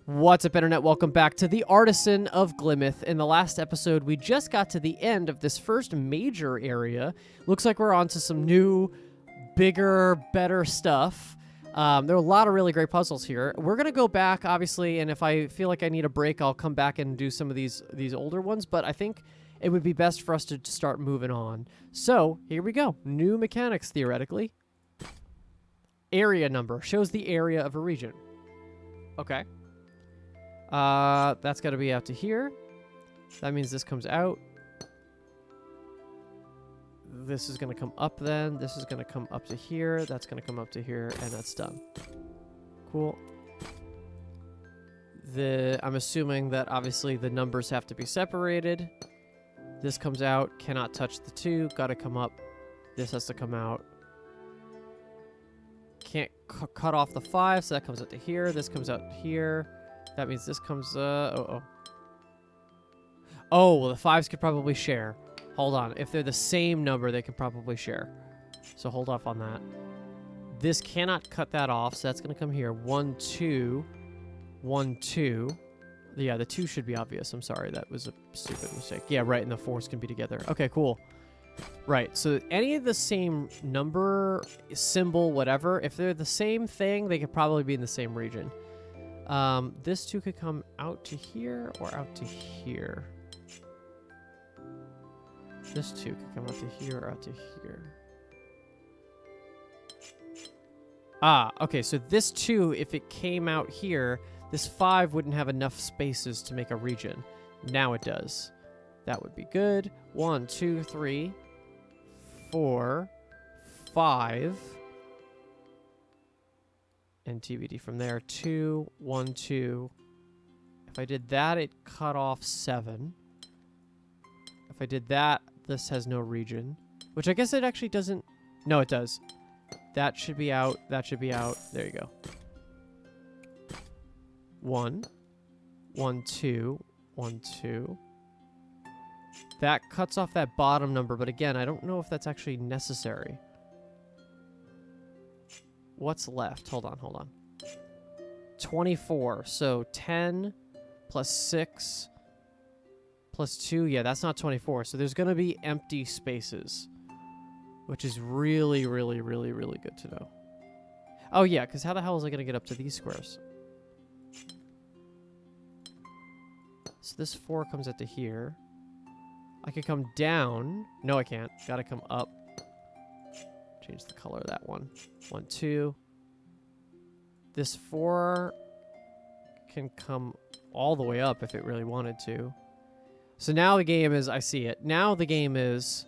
What's up, Internet? Welcome back to the Artisan of Glimmith. In the last episode, we just got to the end of this first major area. Looks like we're on to some new, bigger, better stuff. There are a lot of really great puzzles here. We're going to go back, obviously, and if I feel like I need a break, I'll come back and do some of these older ones, but I think it would be best for us to start moving on. So, here we go. New mechanics, theoretically. Area number. Shows the area of a region. Okay. That's got to be out to here. That means this comes out. This is going to come up then. This is going to come up to here. That's going to come up to here, and that's done. Cool. I'm assuming that obviously the numbers have to be separated. This comes out, cannot touch the 2, got to come up. This has to come out. Can't cut off the 5, so that comes out to here. This comes out here. That means this comes, Oh, well, the 5s could probably share. Hold on. If they're the same number, they can probably share. So hold off on that. This cannot cut that off, so that's going to come here. 1, 2, 1, 2. Yeah, the 2 should be obvious. I'm sorry. That was a stupid mistake. Yeah, right, and the 4s can be together. Okay, cool. Right, so any of the same number, symbol, whatever, if they're the same thing, they could probably be in the same region. This 2 could come out to here or out to here. This 2 could come out to here or out to here. Ah, okay, so this 2, if it came out here, this 5 wouldn't have enough spaces to make a region. Now it does. That would be good. 1, 2, 3, 4, 5. And TBD from there. 2, 1, 2. If I did that, it cut off 7. If I did that, this has no region. Which I guess it actually doesn't... No, it does. That should be out. That should be out. There you go. 1, 1, 2, 1, 2. That cuts off that bottom number, but again, I don't know if that's actually necessary. What's left? Hold on. 24. So 10 plus 6 plus 2. Yeah, that's not 24. So there's going to be empty spaces, which is really, really, really, really good to know. Oh, yeah, because how the hell is I going to get up to these squares? So this 4 comes out to here. I could come down. No, I can't. Got to come up. Change the color of that one. 1, 2. This 4 can come all the way up if it really wanted to. So now the game is, I see it. Now the game is,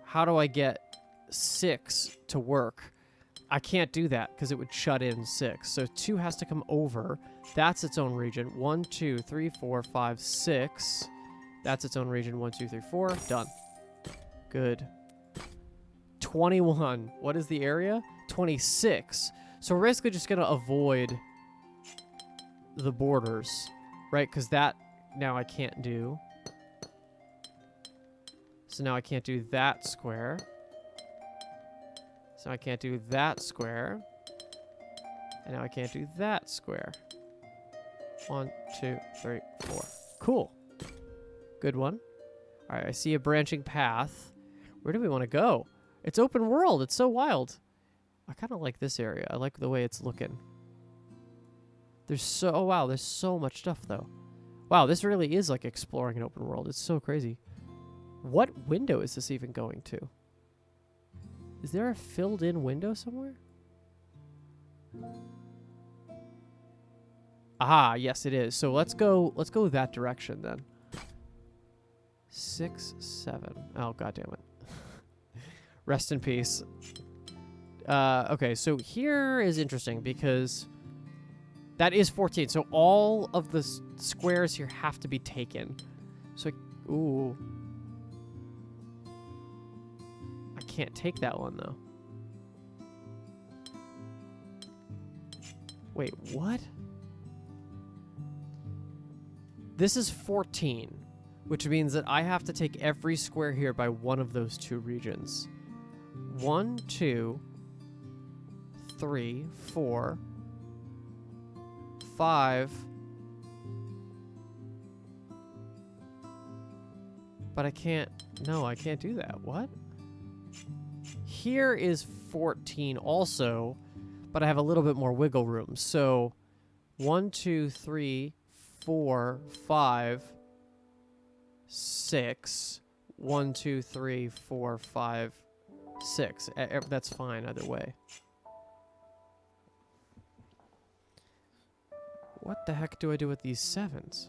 how do I get 6 to work? I can't do that because it would shut in 6. So 2 has to come over. That's its own region. 1, 2, 3, 4, 5, 6. That's its own region. 1, 2, 3, 4. Done. Good. 21. What is the area? 26. So we're basically just going to avoid the borders, right? Because that now I can't do. So now I can't do that square. So I can't do that square. And now I can't do that square. 1, 2, 3, 4. Cool. Good one. All right, I see a branching path. Where do we want to go? It's open world. It's so wild. I kind of like this area. I like the way it's looking. There's so... Oh, wow. There's so much stuff, though. Wow, this really is like exploring an open world. It's so crazy. What window is this even going to? Is there a filled-in window somewhere? Aha, yes, it is. So let's go that direction, then. 6, 7. Oh, goddammit. Rest in peace. Okay, so here is interesting because that is 14. So all of the squares here have to be taken. So, ooh. I can't take that one, though. Wait, what? This is 14, which means that I have to take every square here by one of those 2 regions. 1, 2, 3, 4, 5. But I can't, no, I can't do that. What? Here is 14 also, but I have a little bit more wiggle room. So 1, 2, 3, 4, 5, 6. 1, 2, 3, 4, 5, 6. That's fine either way. What the heck do I do with these 7s?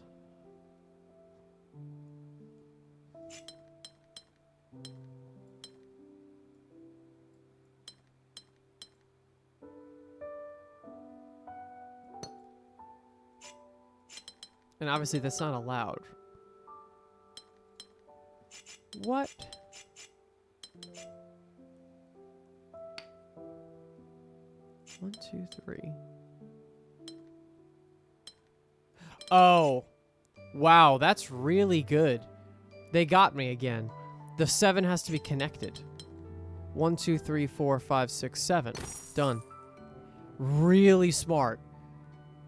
And obviously that's not allowed. What? One, two, three. Oh. Wow, that's really good. They got me again. The 7 has to be connected. 1, 2, 3, 4, 5, 6, 7. Done. Really smart.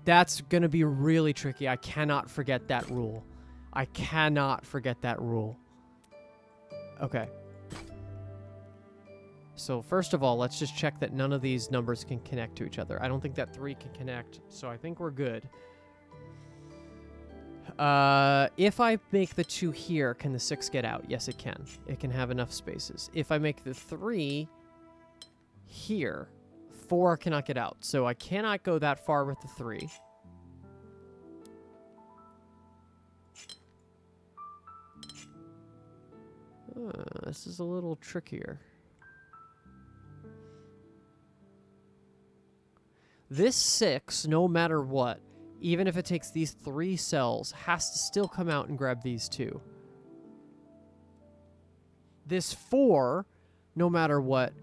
That's going to be really tricky. I cannot forget that rule. I cannot forget that rule. Okay. So first of all, let's just check that none of these numbers can connect to each other. I don't think that 3 can connect, so I think we're good. If I make the 2 here, can the 6 get out? Yes, it can. It can have enough spaces. If I make the 3 here, 4 cannot get out. So I cannot go that far with the 3. This is a little trickier. This 6, no matter what, even if it takes these 3 cells, has to still come out and grab these 2. This 4, no matter what,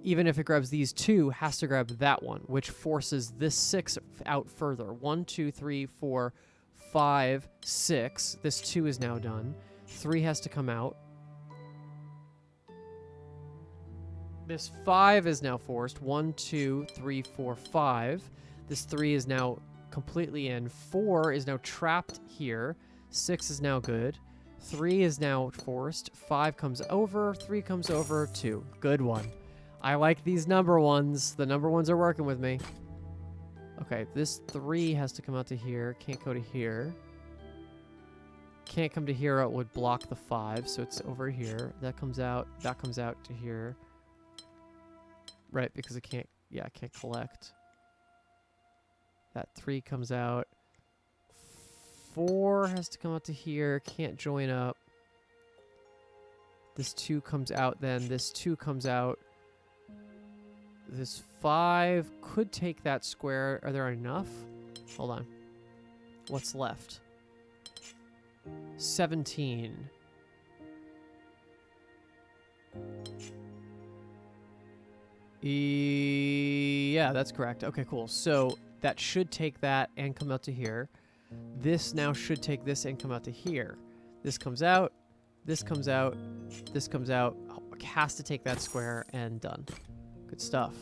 even if it grabs these 2, has to grab that one, which forces this 6 out further. 1, 2, 3, 4, 5, 6. This 2 is now done. 3 has to come out. This 5 is now forced. 1, 2, 3, 4, 5. This 3 is now completely in. 4 is now trapped here. 6 is now good. 3 is now forced. 5 comes over. 3 comes over. 2. Good one. I like these number ones. The number ones are working with me. Okay, this 3 has to come out to here. Can't go to here. Can't come to here. It would block the 5, so it's over here. That comes out. That comes out to here. Right, because it can't, yeah, it can't collect. That 3 comes out. 4 has to come out to here. Can't join up. This 2 comes out then. This 2 comes out. This 5 could take that square. Are there enough? Hold on. What's left? 17. Yeah, that's correct. Okay, cool. So that should take that and come out to here. This now should take this and come out to here. This comes out. This comes out. This comes out. Has to take that square and done. Good stuff.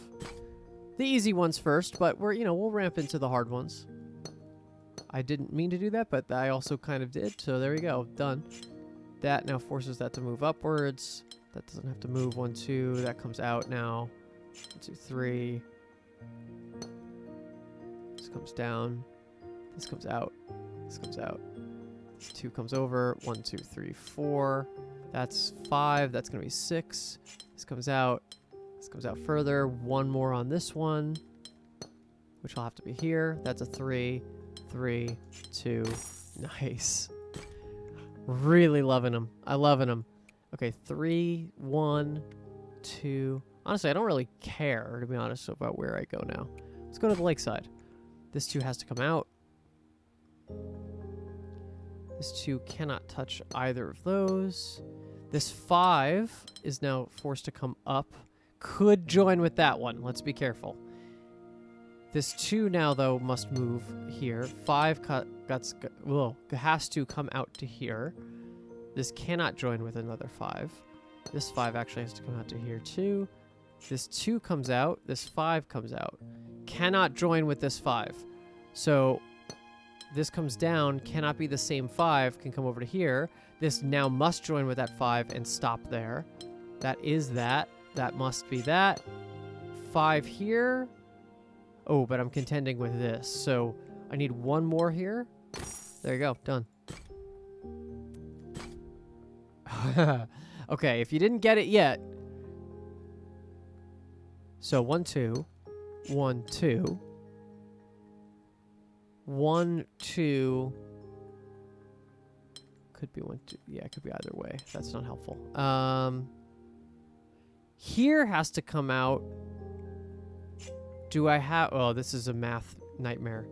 The easy ones first, but we'll ramp into the hard ones. I didn't mean to do that, but I also kind of did. So there we go. Done. That now forces that to move upwards. That doesn't have to move. 1, 2. That comes out now. 1, 2, 3. This comes down. This comes out. This comes out. This 2 comes over. 1, 2, 3, 4. That's 5. That's going to be 6. This comes out. This comes out further. 1 more on this one, which will have to be here. That's a 3. 3, 2. Nice. Really loving them. I loving them. Okay, 3, 1, 2. Honestly, I don't really care, to be honest, about where I go now. Let's go to the lakeside. This 2 has to come out. This 2 cannot touch either of those. This 5 is now forced to come up. Could join with that one. Let's be careful. This 2 now, though, must move here. 5 has to come out to here. This cannot join with another 5. This 5 actually has to come out to here, too. This 2 comes out. This 5 comes out. Cannot join with this 5. So This comes down, cannot be the same 5, can come over to here. This now must join with that 5 and stop there. That is that. That must be that. 5 here. Oh, but I'm contending with this. So I need one more here. There you go. Done. Okay, if you didn't get it yet. So 1, 2. 1, 2. 1, 2. Could be 1, 2. Yeah, it could be either way. That's not helpful. Here has to come out. Do I have... Oh, this is a math nightmare.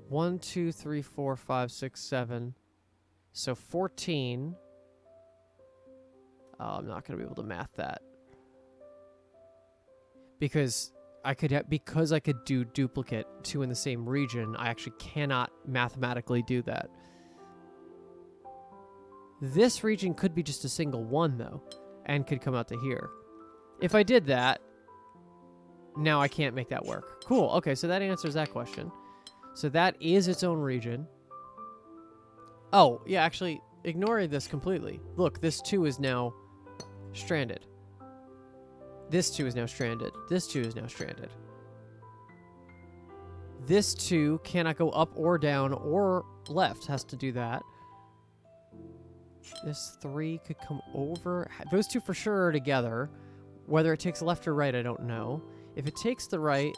1, 2, 3, 4, 5, 6, 7. So 14. Oh, I'm not going to be able to math that. Because I could do duplicate 2 in the same region, I actually cannot mathematically do that. This region could be just a single 1, though, and could come out to here. If I did that, now I can't make that work. Cool. Okay, so that answers that question. So that is its own region. Oh, yeah, actually, ignore this completely. Look, this 2 is now stranded. This 2 is now stranded. This 2 is now stranded. This 2 cannot go up or down or left. Has to do that. This 3 could come over. Those 2 for sure are together. Whether it takes left or right, I don't know. If it takes the right,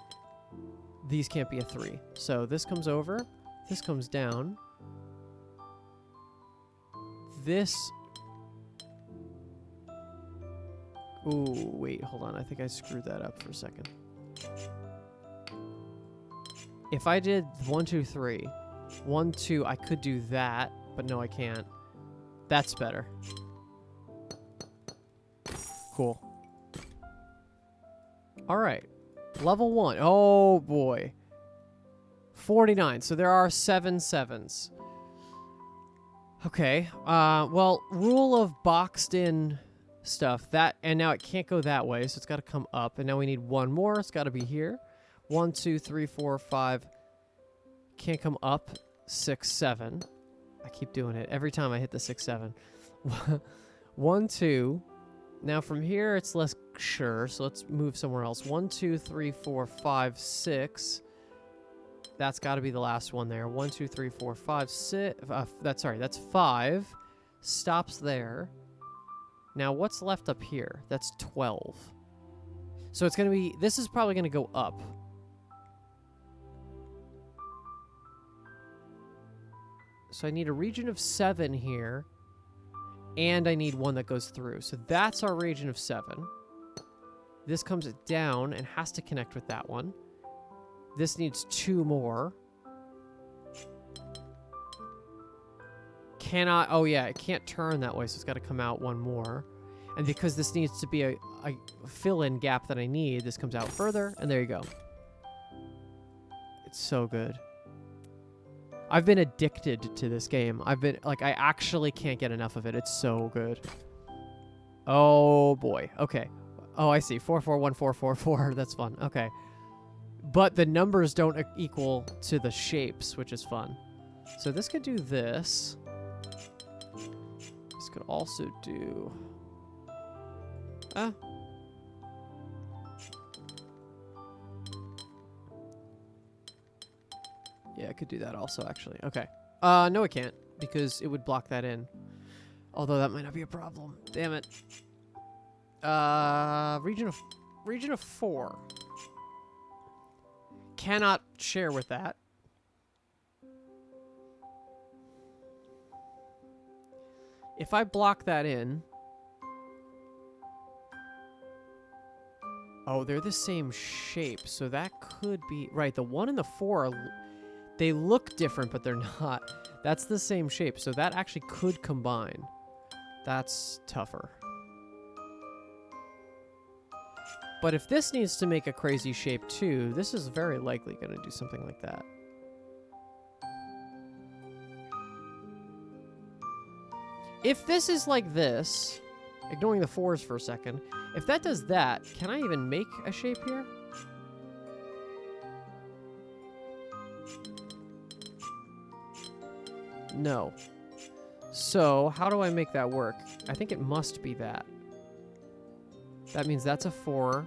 these can't be a 3. So this comes over. This comes down. This... Ooh, wait, hold on. I think I screwed that up for a second. If I did 1, 2, 3, 1, 2, I could do that, but no, I can't. That's better. Cool. All right. Level 1. Oh, boy. 49. So there are 7 7s. Okay. Well, rule of boxed in stuff. That, and now it can't go that way, so it's got to come up. And now we need one more. It's got to be here. 1, 2, 3, 4, 5. Can't come up. 6, 7. I keep doing it. Every time I hit the 6, 7. 1, 2. Now from here, it's less sure, so let's move somewhere else. 1, 2, 3, 4, 5, 6. That's got to be the last one there. 1, 2, 3, 4, 5, 6. That's 5. Stops there. Now what's left up here? That's 12. So it's going to be... This is probably going to go up. So I need a region of 7 here. And I need one that goes through. So that's our region of 7. This comes down and has to connect with that one. This needs 2 more. Cannot... Oh, yeah, it can't turn that way, so it's got to come out 1 more. And because this needs to be a fill-in gap that I need, this comes out further, and there you go. It's so good. I've been addicted to this game. I've been, like, I actually can't get enough of it. It's so good. Oh, boy. Okay. Oh, I see. 4, 4, 1, 4, 4, 4. That's fun. Okay. But the numbers don't equal to the shapes, which is fun. So this could do this. This could also do... Yeah, I could do that also, actually. Okay. No, it can't, because it would block that in. Although that might not be a problem. Damn it. Region of 4. Cannot share with that. If I block that in... Oh, they're the same shape, so that could be... Right, the 1 and the 4 are... They look different, but they're not. That's the same shape, so that actually could combine. That's tougher. But if this needs to make a crazy shape too, this is very likely going to do something like that. If this is like this, ignoring the 4s for a second, if that does that, can I even make a shape here? No. So, how do I make that work? I think it must be that. That means that's a 4.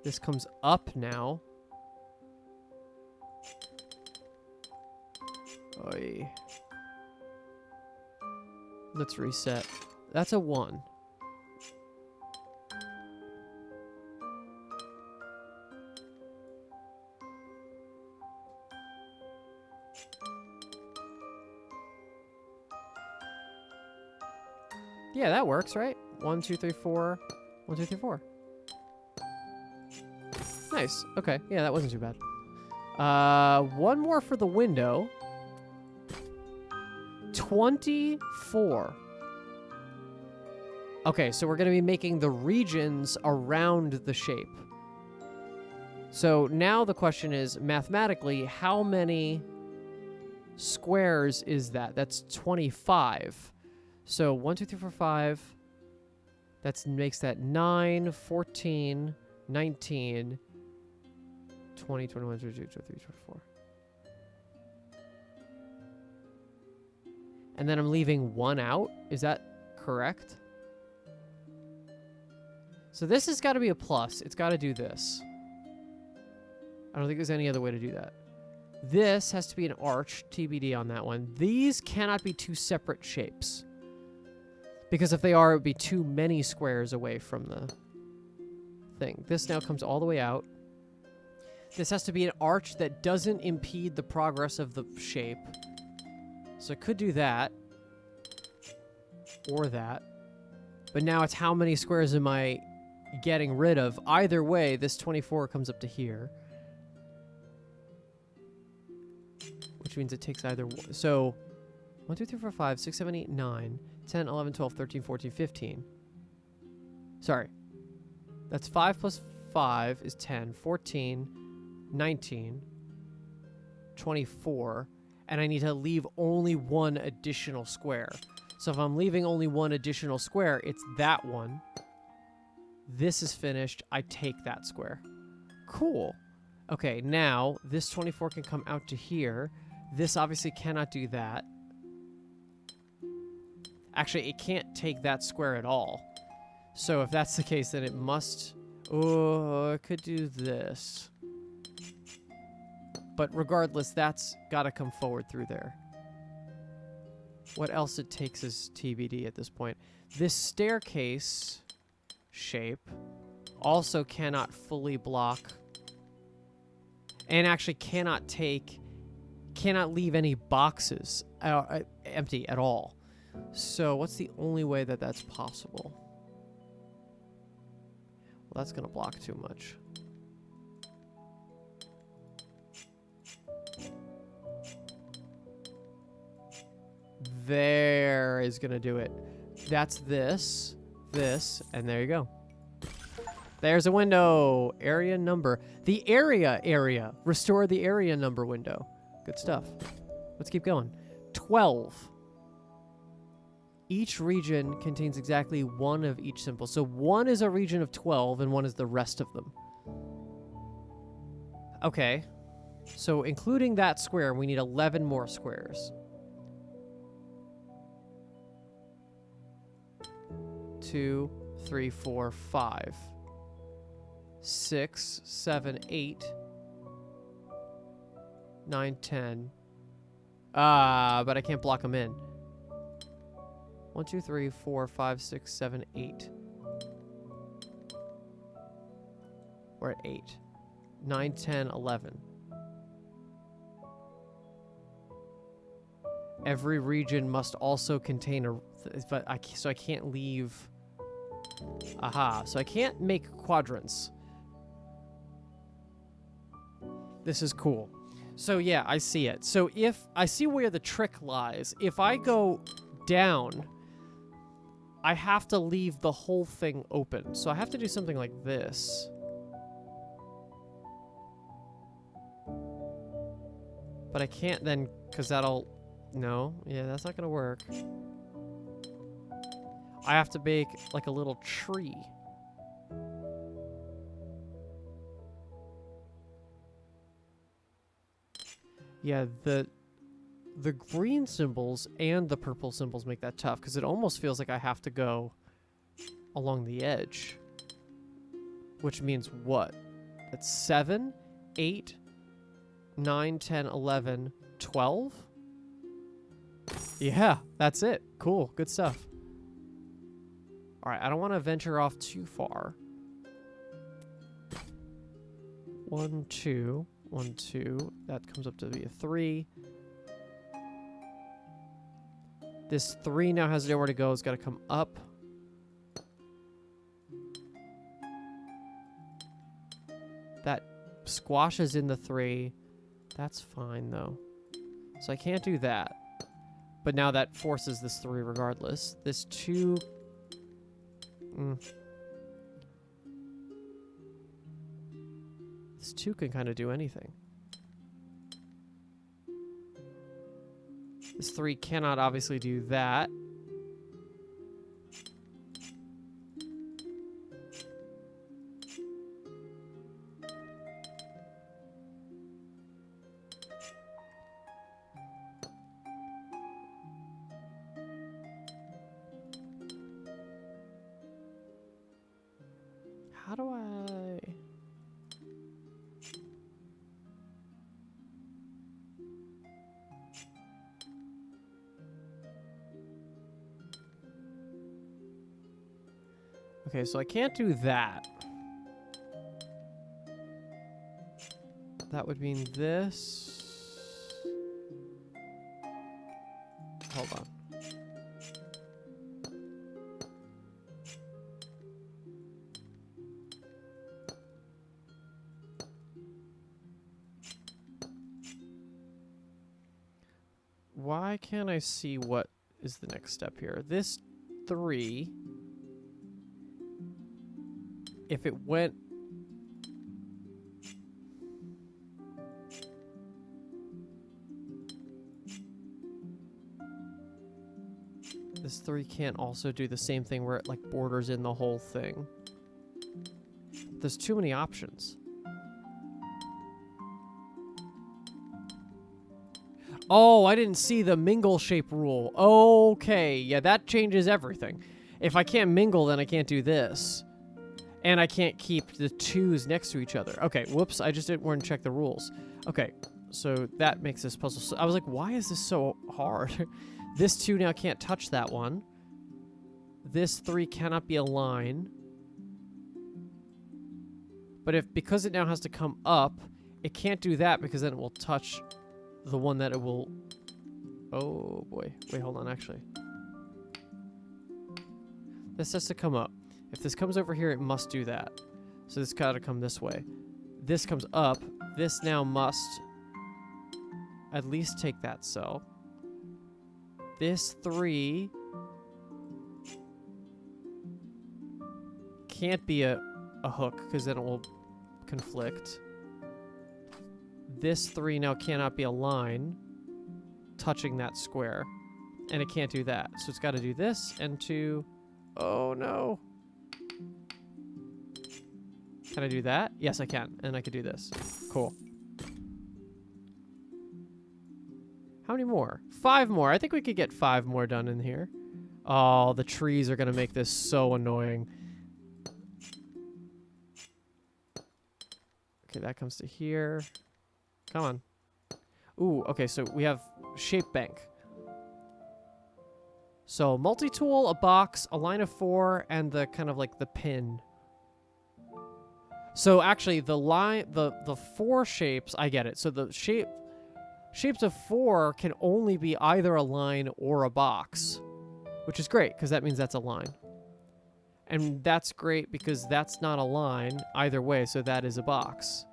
This comes up now. Oy. Let's reset. That's a 1. Yeah, that works, right? 1, 2, 3, 4. 1, 2, 3, 4. Nice. Okay. Yeah, that wasn't too bad. One more for the window. 24. Okay, so we're going to be making the regions around the shape. So now the question is, mathematically, how many squares is that? That's 25. So 1, 2, 3, 4, 5. That makes that 9, 14, 19, 20, 21, 22, 23, 24. And then I'm leaving 1 out. Is that correct? So this has got to be a plus. It's got to do this. I don't think there's any other way to do that. This has to be an arch, TBD on that one. These cannot be two separate shapes. Because if they are, it would be too many squares away from the thing. This now comes all the way out. This has to be an arch that doesn't impede the progress of the shape. So it could do that. Or that. But now it's how many squares am I getting rid of? Either way, this 24 comes up to here. Which means it takes either one. So 1, 2, 3, 4, 5, 6, 7, 8, 9, 10, 11, 12, 13, 14, 15. Sorry. That's 5 plus 5 is 10, 14, 19, 24. And I need to leave only one additional square. So if I'm leaving only one additional square, it's that one. This is finished. I take that square. Cool. Okay, now this 24 can come out to here. This obviously cannot do that. Actually, it can't take that square at all. So if that's the case, then it must... Oh, it could do this. But regardless, that's got to come forward through there. What else it takes is TBD at this point. This staircase shape also cannot fully block and actually cannot leave any boxes empty at all. So what's the only way that that's possible? Well, that's going to block too much. There is going to do it. That's this, and there you go. There's a window. Area number. The area. Restore the area number window. Good stuff. Let's keep going. 12. Each region contains exactly one of each symbol. So one is a region of 12, and one is the rest of them. Okay. So including that square, we need 11 more squares. 2, 3, 4, 5, 6, 7, 8, 9, 10. But I can't block them in. 1, 2, 3, 4, 5, 6, 7, 8. We're at 8. 9, 10, 11. Every region must also contain a... So I can't leave... Aha. So I can't make quadrants. This is cool. So yeah, I see it. So if... I see where the trick lies. If I go down... I have to leave the whole thing open. So I have to do something like this. But I can't then... Because that'll... No. Yeah, that's not going to work. I have to make, like, a little tree. Yeah, the green symbols and the purple symbols make that tough because it almost feels like I have to go along the edge. Which means what? That's 7, 8, 9, 10, 11, 12? Yeah, that's it. Cool. Good stuff. All right, I don't want to venture off too far. 1, 2, 1, 2. That comes up to be a 3. This 3 now has nowhere to go. It's got to come up. That squashes in the 3. That's fine, though. So I can't do that. But now that forces this 3 regardless. This 2... This 2 can kind of do anything. This 3 cannot obviously do that. How do I... Okay, so I can't do that. That would mean this. Hold on. Why can't I see what is the next step here? This 3, if it went... This 3 can't also do the same thing where it like borders in the whole thing. There's too many options. Oh, I didn't see the mingle shape rule. Okay, yeah, that changes everything. If I can't mingle, then I can't do this. And I can't keep the 2s next to each other. Okay, whoops, I just didn't want to check the rules. Okay, so that makes this puzzle... So I was like, why is this so hard? This 2 now can't touch that one. This 3 cannot be a line. But because it now has to come up, it can't do that because then it will touch... the one that it will... Oh, boy. Wait, hold on, actually. This has to come up. If this comes over here, it must do that. So this gotta come this way. This comes up. This now must at least take that cell. This 3 can't be a hook, because then it will conflict. This 3 now cannot be a line touching that square. And it can't do that. So it's got to do this and 2... Oh, no. Can I do that? Yes, I can. And I can do this. Cool. How many more? 5 more. I think we could get 5 more done in here. Oh, the trees are going to make this so annoying. Okay, that comes to here. Come on. Ooh, okay, so we have shape bank. So multi-tool, a box, a line of 4, and the kind of like the pin. So actually the line, the 4 shapes, I get it. So the shapes of 4 can only be either a line or a box, which is great because that means that's a line. And that's great because that's not a line either way, so that is a box.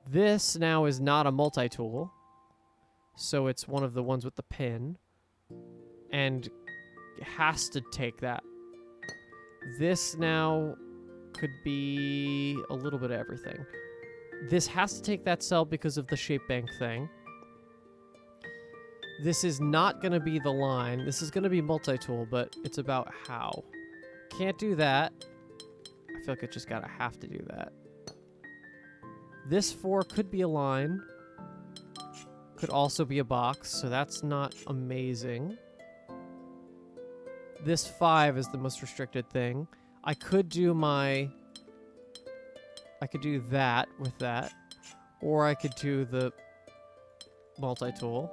This now is not a multi-tool, so it's one of the ones with the pin, and it has to take that. This now could be a little bit of everything. This has to take that cell because of the shape bank thing. This is not going to be the line. This is going to be multi-tool, but it's about how. Can't do that. I feel like it just gotta have to do that. This 4 could be a line. Could also be a box, so that's not amazing. This 5 is the most restricted thing. I could do that with that. Or I could do the multi-tool.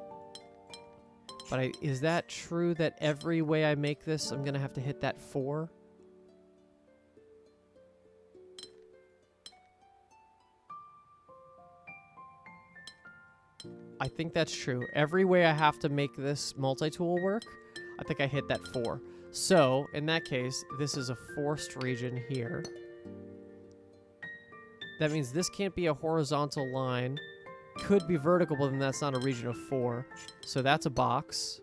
But is that true that every way I make this, I'm going to have to hit that 4? I think that's true. Every way I have to make this multi-tool work, I think I hit that 4. So, in that case, this is a forced region here. That means this can't be a horizontal line. Could be vertical, but then that's not a region of 4. So that's a box.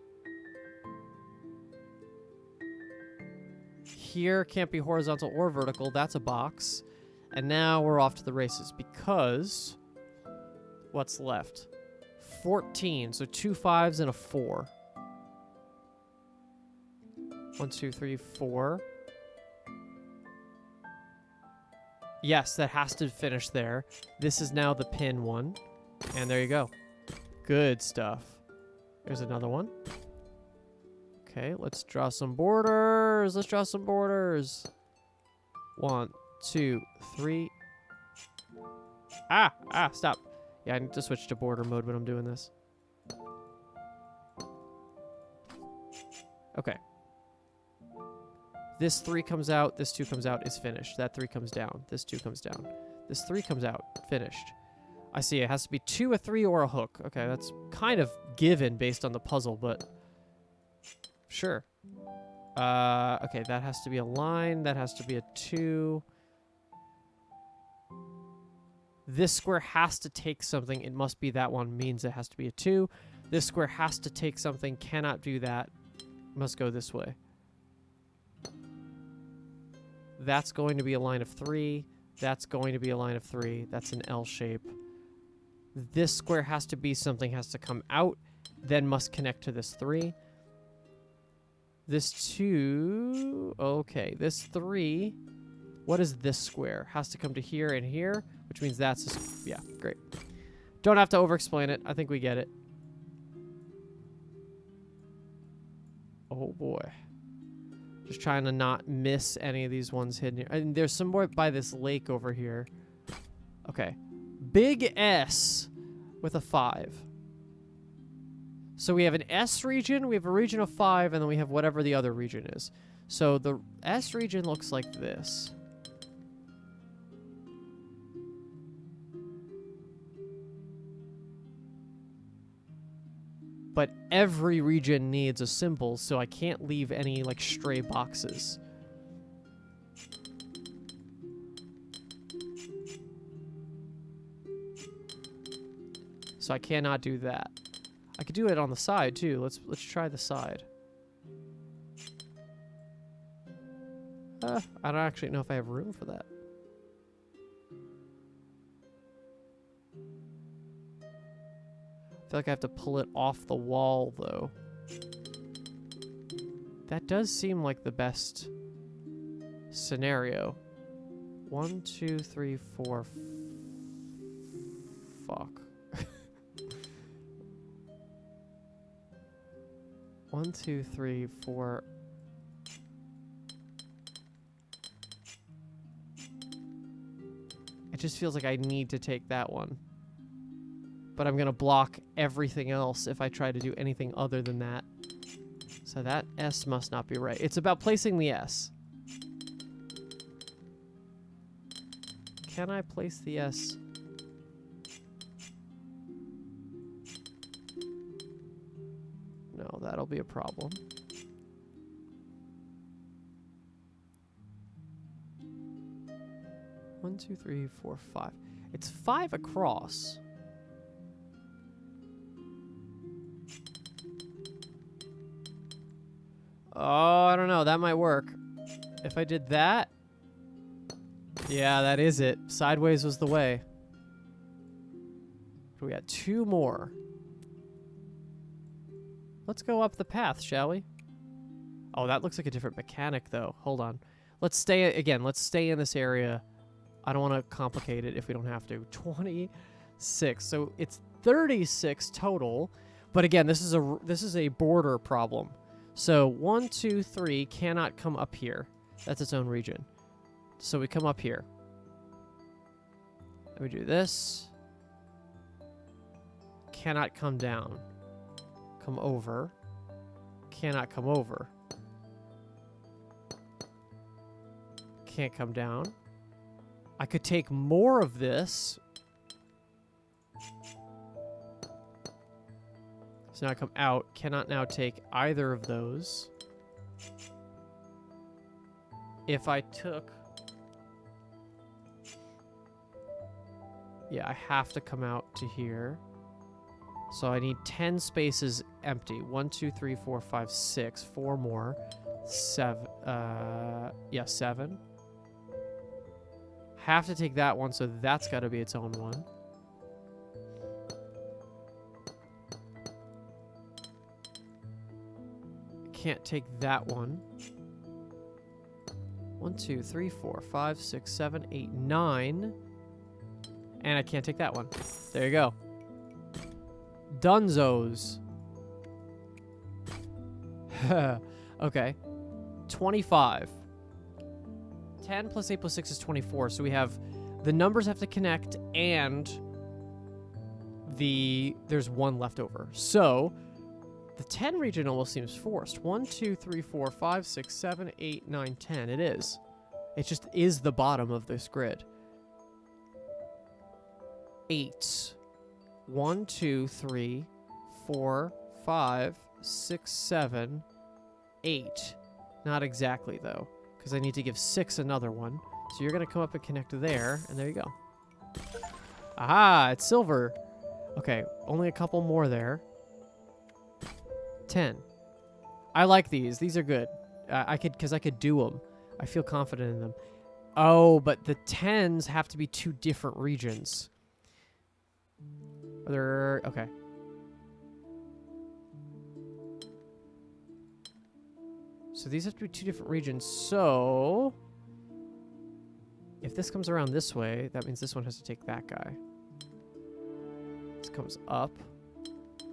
Here can't be horizontal or vertical. That's a box. And now we're off to the races because what's left? 14. So 2 5s and a 4. 1, 2, 3, 4. Yes, that has to finish there. This is now the pin one. And there you go. Good stuff. There's another one. Okay, let's draw some borders. Let's draw some borders. 1, 2, 3. Stop. Yeah, I need to switch to border mode when I'm doing this. Okay. This 3 comes out, this 2 comes out, is finished. That 3 comes down, this 2 comes down. This 3 comes out, finished. I see, it has to be 2, a 3, or a hook. Okay, that's kind of given based on the puzzle, but sure. Okay, that has to be a line, that has to be a 2. This square has to take something, it must be that one, means it has to be a 2. This square has to take something, cannot do that, must go this way. That's going to be a line of 3. That's going to be a line of 3. That's an L shape. This square has to be something, has to come out, then must connect to this 3. This 2... Okay, this 3... What is this square? Has to come to here and here, which means that's... Yeah, great. Don't have to over-explain it. I think we get it. Oh, boy. Just trying to not miss any of these ones hidden here. And there's some more by this lake over here. Okay. Big S with a 5. So we have an S region, we have a region of 5, and then we have whatever the other region is. So the S region looks like this. But every region needs a symbol, so I can't leave any, like, stray boxes. So I cannot do that. I could do it on the side, too. Let's try the side. I don't actually know if I have room for that. I feel like I have to pull it off the wall, though. That does seem like the best scenario. 1, 2, 3, 4. Fuck. 1, 2, 3, 4. It just feels like I need to take that one. But I'm going to block everything else if I try to do anything other than that. So that S must not be right. It's about placing the S. Can I place the S? No, that'll be a problem. One, 2, 3, 4, 5. It's 5 across. Oh, I don't know. That might work. If I did that... Yeah, that is it. Sideways was the way. We got 2 more. Let's go up the path, shall we? Oh, that looks like a different mechanic, though. Hold on. Let's stay... Again, let's stay in this area. I don't want to complicate it if we don't have to. 26. So it's 36 total. But again, this is a border problem. So 1, 2, 3 cannot come up here. That's its own region. So we come up here. And we do this. Cannot come down. Come over. Cannot come over. Can't come down. I could take more of this. So now I come out. Cannot now take either of those. If I took... Yeah, I have to come out to here. So I need 10 spaces empty. 1, 2, 3, 4, 5, 6. 4 more. 7. Yeah, 7. Have to take that one, so that's got to be its own one. Can't take that one. 1, 2, 3, 4, 5, 6, 7, 8, 9. And I can't take that one. There you go. Dunzos. Okay. 25. 10 plus 8 plus 6 is 24. So we have the numbers have to connect and there's one left over. So the 10 region almost seems forced. 1, 2, 3, 4, 5, 6, 7, 8, 9, 10. It is. It just is the bottom of this grid. 8. 1, 2, 3, 4, 5, 6, 7, 8. Not exactly, though, because I need to give 6 another one. So you're going to come up and connect there, and there you go. Aha, it's silver. Okay, only a couple more there. 10. I like these. These are good. Because I could do them. I feel confident in them. Oh, but the 10s have to be 2 different regions. Okay. So these have to be 2 different regions. So if this comes around this way, that means this one has to take that guy. This comes up.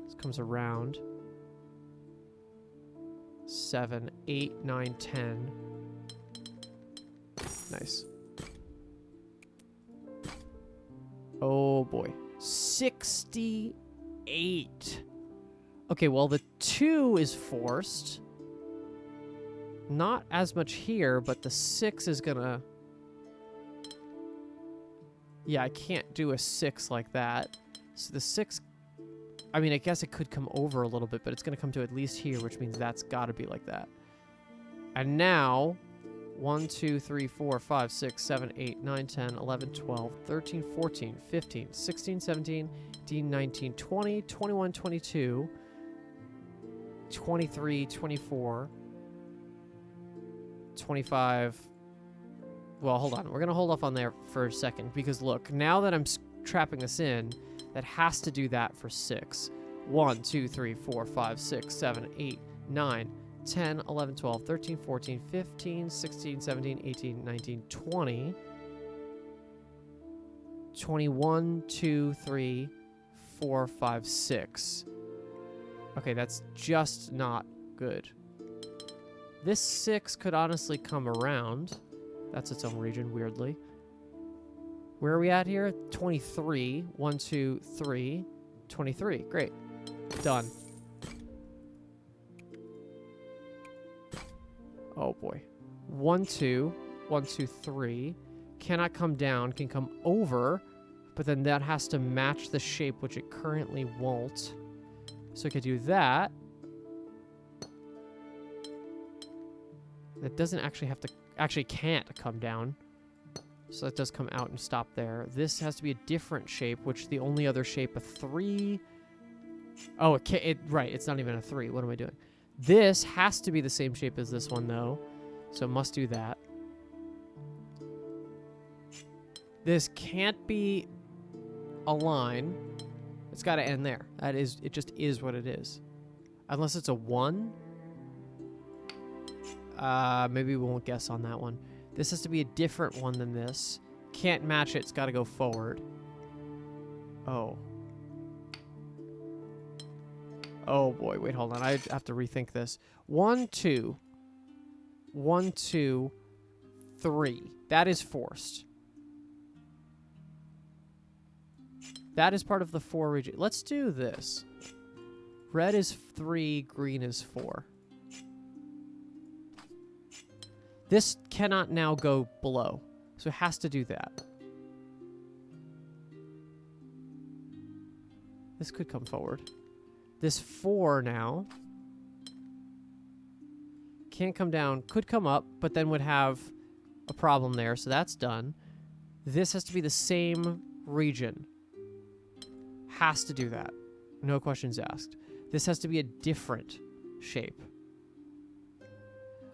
This comes around. 7, 8, 9, 10. Nice. Oh boy. 68. Okay, well, the 2 is forced. Not as much here, but the 6 is gonna... Yeah, I can't do a 6 like that. So the 6... I mean, I guess it could come over a little bit, but it's gonna come to at least here, which means that's gotta be like that. And now... 1, 2, 3, 4, 5, 6, 7, 8, 9, 10, 11, 12, 13, 14, 15, 16, 17, 18, 19, 20, 21, 22, 23, 24, 25. Well, hold on. We're going to hold off on there for a second because, look, now that I'm trapping this in, that has to do that for 6. 1, 2, 3, 4, 5, 6, 7, 8, 9, 10, 11, 12, 13, 14, 15, 16, 17, 18, 19, 20, 21, 2, 3, 4, 5, 6. Okay, that's just not good. This 6 could honestly come around. That's its own region, weirdly. Where are we at here? 23. 1, 2, 3. 23. Great. Done. Oh boy. 1, 2. 1, 2, 3. Cannot come down. Can come over. But then that has to match the shape, which it currently won't. So I could do that. That doesn't actually have to... Actually can't come down. So that does come out and stop there. This has to be a different shape, which the only other shape, a 3... Oh, it can't... Right, it's not even a 3. What am I doing? This has to be the same shape as this one, though. So it must do that. This can't be a line. It's got to end there. That is... It just is what it is. Unless it's a 1... maybe we won't guess on that one. This has to be a different one than this. Can't match it. It's got to go forward. Oh. Oh boy, wait, hold on. I have to rethink this. 1, 2. 1, 2, 3. That is forced. That is part of the 4 region. Let's do this. Red is 3, green is 4. This cannot now go below, so it has to do that. This could come forward. This 4 now can't come down, could come up, but then would have a problem there, so that's done. This has to be the same region. Has to do that. No questions asked. This has to be a different shape.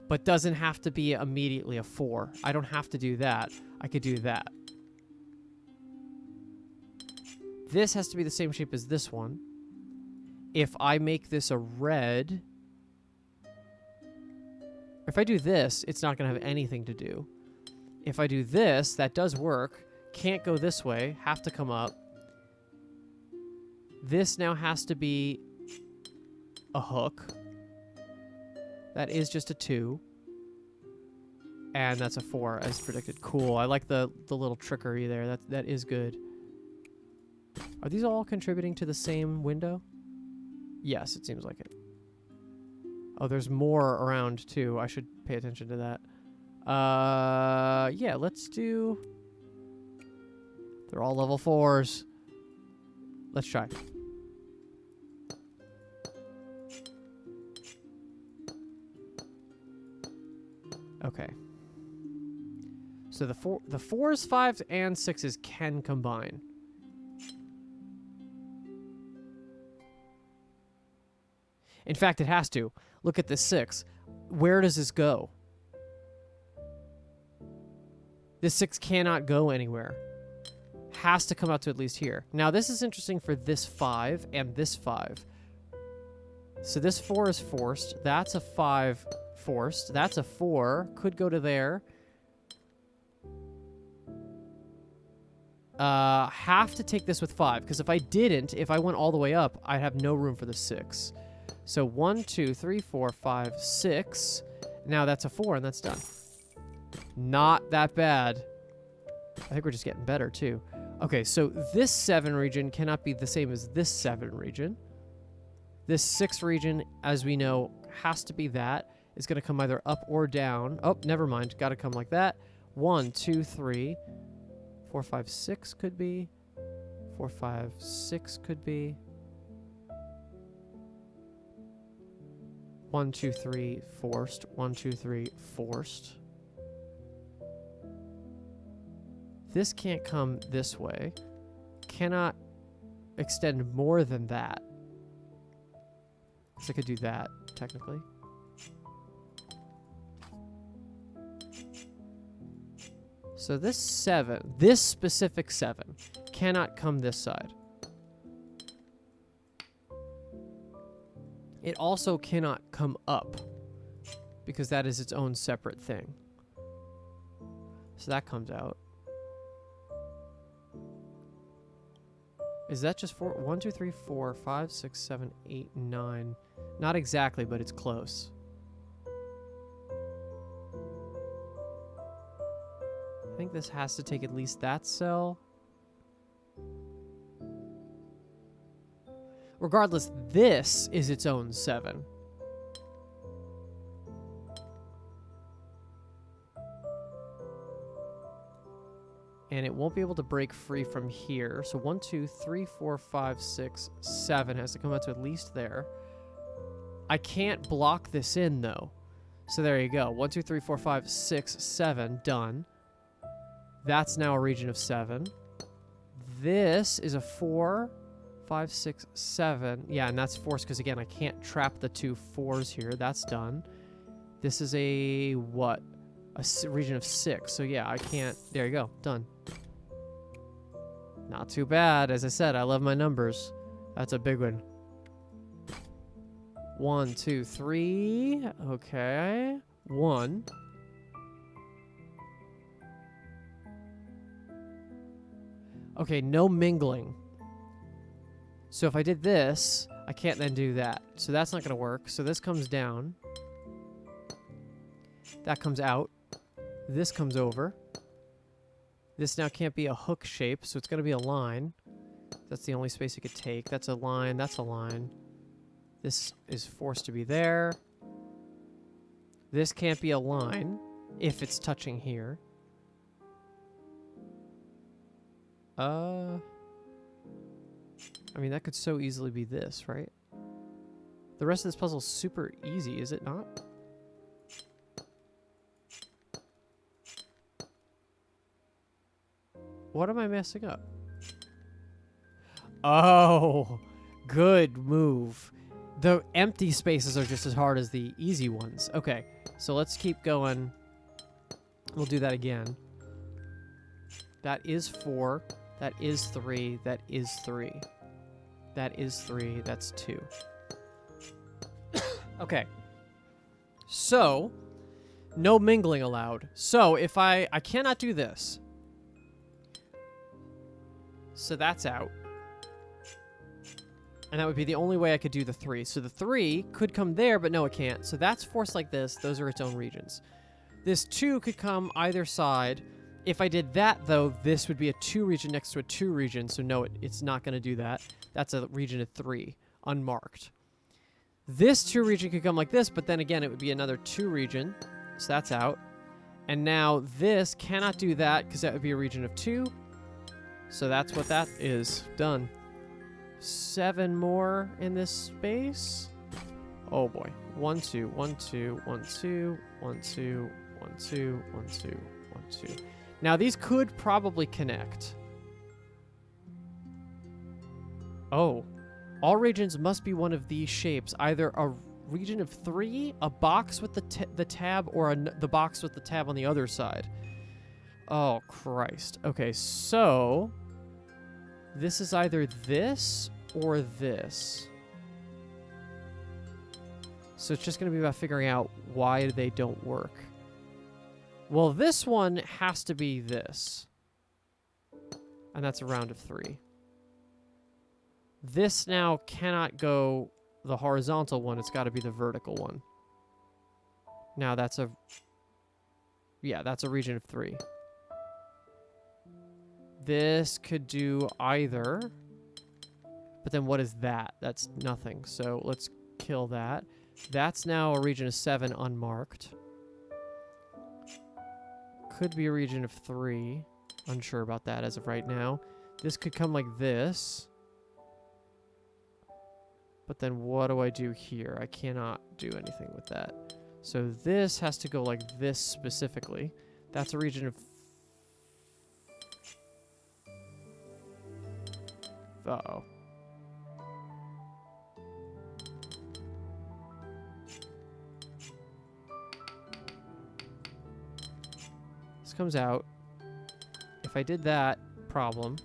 But doesn't have to be immediately a 4. I don't have to do that. I could do that. This has to be the same shape as this one. If I make this a red... If I do this, it's not going to have anything to do. If I do this, that does work. Can't go this way. Have to come up. This now has to be a hook. That is just a 2. And that's a 4 as predicted. Cool. I like the little trickery there. That is good. Are these all contributing to the same window? Yes, it seems like it. Oh, there's more around too. I should pay attention to that. Yeah, let's do... They're all level 4s. Let's try. Okay. So the 4s, 5s, and 6s can combine. In fact, it has to. Look at this 6. Where does this go? This 6 cannot go anywhere. Has to come out to at least here. Now, this is interesting for this 5 and this 5. So this 4 is forced. That's a 5 forced. That's a 4. Could go to there. Have to take this with 5, because if I didn't, if I went all the way up, I'd have no room for the 6. So 1, 2, 3, 4, 5, 6. Now that's a 4, and that's done. Not that bad. I think we're just getting better, too. Okay, so this 7 region cannot be the same as this 7 region. This 6 region, as we know, has to be that. It's going to come either up or down. Oh, never mind. Got to come like that. 1, 2, 3, 4, 5, 6 could be. 4, 5, 6 could be. 1, 2, 3, forced. 1, 2, 3, forced. This can't come this way. Cannot extend more than that. So I could do that, technically. So this 7, this specific 7, cannot come this side. It also cannot come up, because that is its own separate thing. So that comes out. Is that just 4? 1, 2, 3, 4, 5, 6, 7, 8, 9. Not exactly, but it's close. I think this has to take at least that cell. Regardless, this is its own 7. And it won't be able to break free from here. So 1, 2, 3, 4, 5, 6, 7 has to come out to at least there. I can't block this in, though. So there you go. 1, 2, 3, 4, 5, 6, 7. Done. That's now a region of 7. This is a 4, 5, 6, 7. Yeah, and that's forced because, again, I can't trap the 2 4s here. That's done. This is a, what? A region of 6. So, yeah, I can't. There you go. Done. Not too bad. As I said, I love my numbers. That's a big one. 1, 2, 3. Okay. 1. Okay, no mingling. So if I did this, I can't then do that. So that's not going to work. So this comes down. That comes out. This comes over. This now can't be a hook shape, so it's going to be a line. That's the only space it could take. That's a line. That's a line. This is forced to be there. This can't be a line if it's touching here. I mean, that could so easily be this, right? The rest of this puzzle is super easy, is it not? What am I messing up? Oh, good move. The empty spaces are just as hard as the easy ones. Okay, so let's keep going. We'll do that again. That is 4. That is 3. That is 3. That is 3. That's 2. Okay. So, no mingling allowed. So, if I cannot do this. So that's out. And that would be the only way I could do the 3. So the 3 could come there, but no, it can't. So that's forced like this. Those are its own regions. This 2 could come either side. If I did that, though, this would be a 2 region next to a 2 region. So no, it's not going to do that. That's a region of 3, unmarked. This 2 region could come like this, but then again, it would be another 2 region. So that's out. And now this cannot do that because that would be a region of 2. So that's what that is. Done. 7 more in this space. Oh boy. 1, 2, 1, 2, 1, 2, 1, 2, 1, 2, 1, 2, 1, 2. Now these could probably connect. Oh. All regions must be one of these shapes. Either a region of 3, a box with the tab, or the box with the tab on the other side. Oh, Christ. Okay, so this is either this or this. So it's just going to be about figuring out why they don't work. Well, this one has to be this. And that's a round of 3. This now cannot go the horizontal one. It's got to be the vertical one. Now that's a... Yeah, that's a region of 3. This could do either. But then what is that? That's nothing. So let's kill that. That's now a region of 7 unmarked. Could be a region of 3. Unsure about that as of right now. This could come like this. But then what do I do here? I cannot do anything with that. So this has to go like this specifically. That's a region of... Uh-oh. This comes out. If I did that, problem.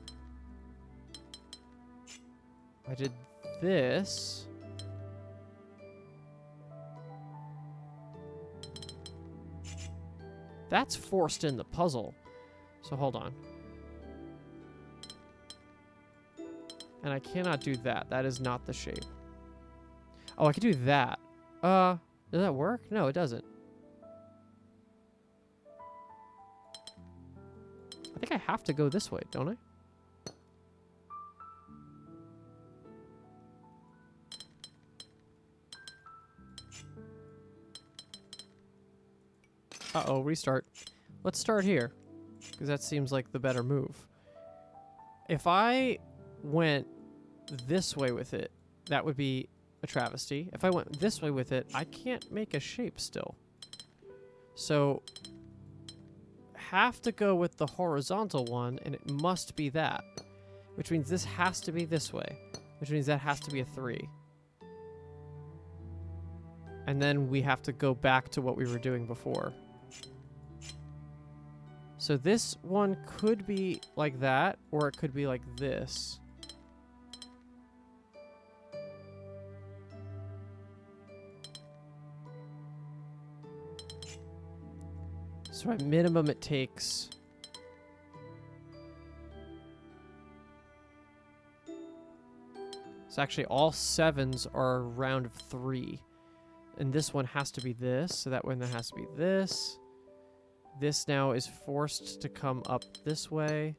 I did this. That's forced in the puzzle. So hold on. And I cannot do that. That is not the shape. Oh, I could do that. Does that work? No, it doesn't. I think I have to go this way, don't I? Uh-oh, restart. Let's start here, because that seems like the better move. If I went this way with it, that would be a travesty. If I went this way with it, I can't make a shape still. So, have to go with the horizontal one, and it must be that. Which means this has to be this way. Which means that has to be a 3. And then we have to go back to what we were doing before. So this one could be like that, or it could be like this. So at minimum it takes... So actually all 7s are a round of 3. And this one has to be this, so that one that has to be this. This now is forced to come up this way.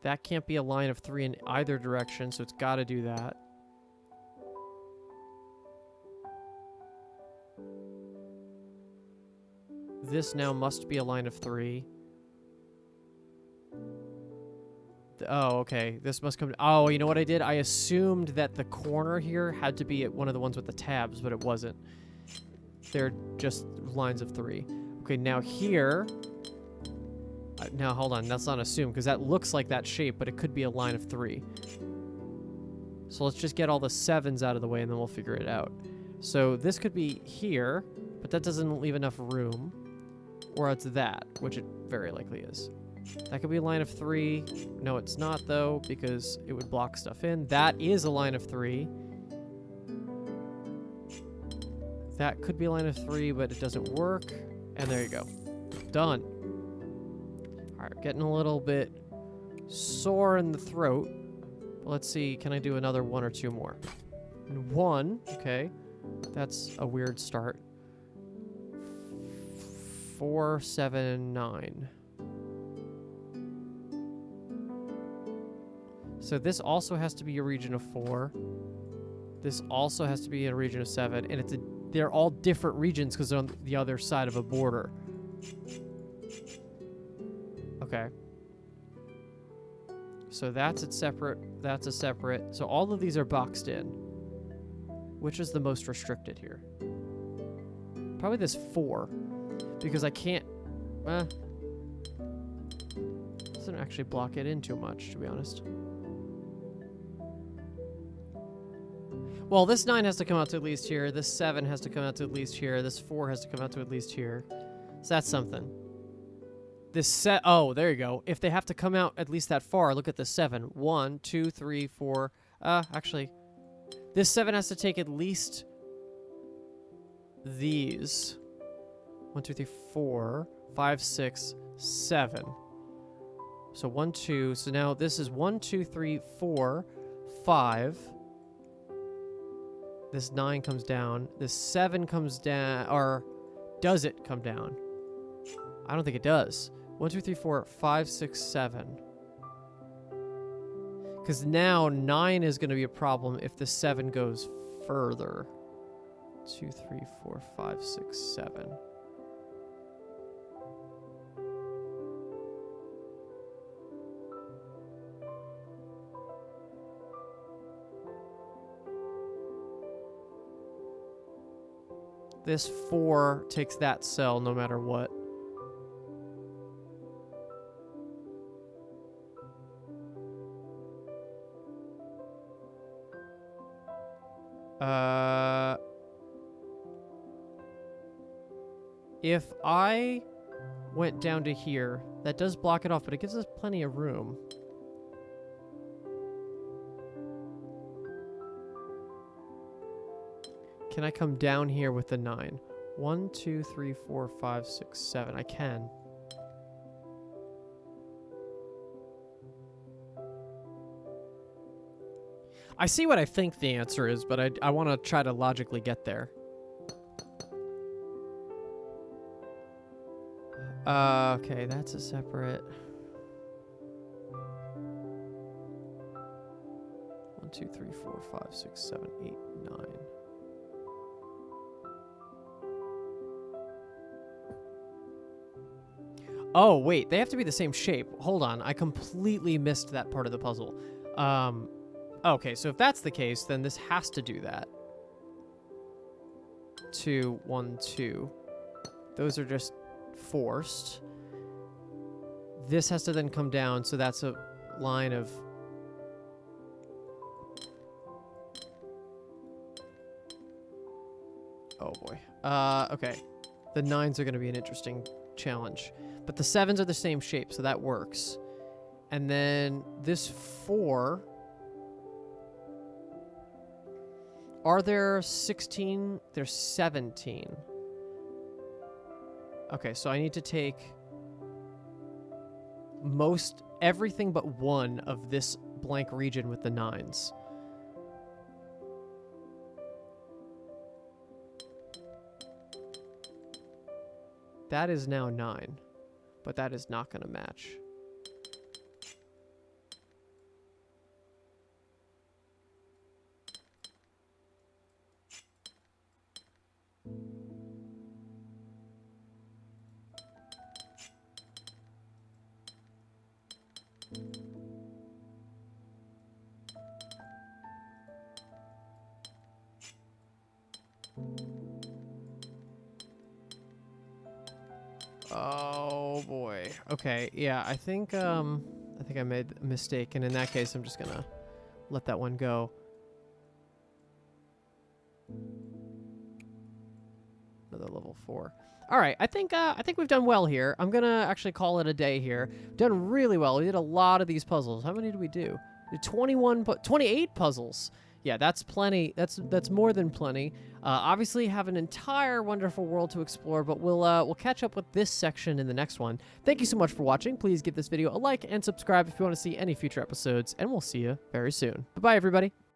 That can't be a line of 3 in either direction, so it's got to do that. This now must be a line of 3. Oh, okay. This must come... Oh, you know what I did? I assumed that the corner here had to be at one of the ones with the tabs, but it wasn't. They're just lines of 3. Okay, now here... now, hold on. That's not assumed, because that looks like that shape, but it could be a line of 3. So let's just get all the 7s out of the way, and then we'll figure it out. So this could be here, but that doesn't leave enough room. Or it's that, which it very likely is. That could be a line of 3. No, it's not, though, because it would block stuff in. That is a line of 3. That could be a line of 3, but it doesn't work. And there you go. Done. Alright, getting a little bit sore in the throat. But let's see, can I do another 1 or 2 more? 1, okay. That's a weird start. 4, 7, 9. So this also has to be a region of 4. This also has to be a region of 7, and they're all different regions because they're on the other side of a border. Okay. So that's a separate. That's a separate. So all of these are boxed in. Which is the most restricted here? Probably this 4, because I can't. Doesn't actually block it in too much, to be honest. Well, this 9 has to come out to at least here. This 7 has to come out to at least here. This 4 has to come out to at least here. So that's something. This set. Oh, there you go. If they have to come out at least that far, look at the 7. 1, 2, 3, 4. Actually, this 7 has to take at least these. 1, 2, 3, 4, 5, 6, 7. So 1, 2. So now this is 1, 2, 3, 4, 5. This 9 comes down. This 7 comes down. Or does it come down? I don't think it does. 1, 2, 3, 4, 5, 6, 7. Because now 9 is going to be a problem if the 7 goes further. 2, 3, 4, 5, 6, 7. This 4 takes that cell no matter what. If I went down to here, that does block it off, but it gives us plenty of room. Can I come down here with the 9? 1, 2, 3, 4, 5, 6, 7. I can. I see what I think the answer is, but I want to try to logically get there. Okay, that's a separate... 1, 2, 3, 4, 5, 6, 7, 8, 9. Oh, wait, they have to be the same shape. Hold on, I completely missed that part of the puzzle. Okay, so if that's the case, then this has to do that. 2, 1, 2. Those are just forced. This has to then come down, so that's a line of... Oh, boy. Okay. The 9s are going to be an interesting challenge. But the 7s are the same shape, so that works. And then this 4... Are there 16? There's 17. Okay, so I need to take everything but one of this blank region with the 9s. That is now 9, but that is not going to match. Oh boy. Okay, yeah, I think I made a mistake, and in that case I'm just gonna let that one go. Another level 4. All right, I think we've done well here. I'm gonna actually call it a day here. Done really well. We did a lot of these puzzles. How many did we do? We did 28 puzzles. Yeah, that's plenty. That's more than plenty. Obviously, have an entire wonderful world to explore, but we'll catch up with this section in the next one. Thank you so much for watching. Please give this video a like and subscribe if you want to see any future episodes, and we'll see you very soon. Bye-bye, everybody.